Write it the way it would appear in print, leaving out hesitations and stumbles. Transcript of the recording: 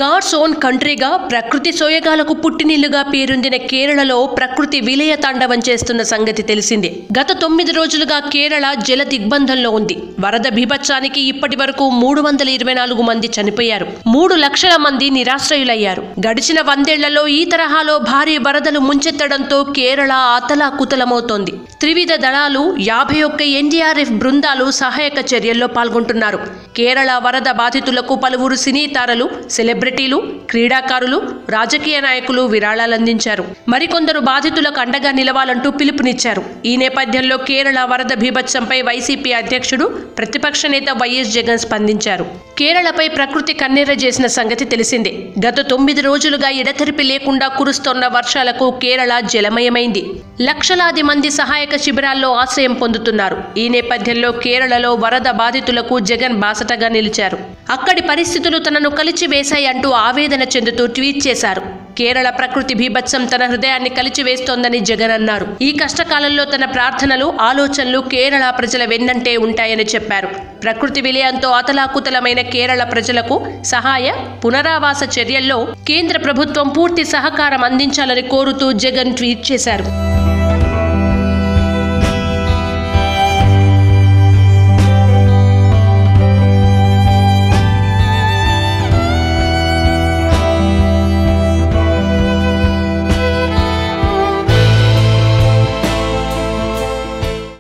God's own కంట్రీగా ప్రకృతి సోయగాలకు పుట్టినిల్లుగా పేరొందిన కేరళలో ప్రకృతి విలయ తాండవం చేస్తున్న సంగతి తెలిసిందే. గత 9 రోజులుగా కేరళ జల దిగ్బంధంలో ఉంది. వరద బీభత్సానికి ఇప్పటి వరకు 324 మంది చనిపోయారు. 3 లక్షల మంది నిరాశ్రయులయ్యారు. గడిచిన 100 ఏళ్లలో ఈ తరహాలో భారీ వరదలు ముంచెత్తడంతో కేరళ అతలాకుతలమవుతోంది. త్రివిధ దళాలు 51 ఎన్డీఆర్ఎఫ్ బృందాలు సహాయక చర్యల్లో పాల్గొంటున్నారు. కేరళ వరద బాధితులకు పలువురు సినీ తారలు, సెలబ్రిటీలు, క్రీడాకారులు, రాజకీయ నాయకులు విరాళాలందించారు. మరికొందరు బాధితులకు అండగా నిలవాలంటూ పిలుపునిచ్చారు. ఈ నేపథ్యంలో కేరళ వరద బీభత్సంపై వైసీపీ అధ్యక్షుడు, ప్రతిపక్ష నేత వైఎస్ జగన్ స్పందించారు. కేరళపై ప్రకృతి కన్నెర్ర చేసిన సంగతి తెలిసిందే. గత 9 రోజులుగా ఎడతెరిపి లేకుండా కురుస్తోన్న వర్షాలకు కేరళ జలమయమైంది. లక్షలాది మంది సహాయక శిబిరాల్లో ఆశ్రయం పొందుతున్నారు. ఈ నేపథ్యంలో కేరళలో వరద బాధితులకు జగన్ బాసటగా నిలిచారు. అక్కడి పరిస్థితులు తనను కలిచివేశాయంటూ ఆవేదన చెందుతూ ట్వీట్ చేశారు. కేరళ ప్రకృతి బీభత్సం తన హృదయాన్ని కలిచివేస్తోందని జగన్ అన్నారు. ఈ కష్టకాలంలో తన ప్రార్థనలు, ఆలోచనలు కేరళ ప్రజల వెన్నంటే ఉంటాయని చెప్పారు. ప్రకృతి విలయంతో అతలాకుతలమైన కేరళ ప్రజలకు సహాయ, పునరావాస చర్యల్లో కేంద్ర ప్రభుత్వం పూర్తి సహకారం అందించాలని కోరుతూ జగన్ ట్వీట్ చేశారు.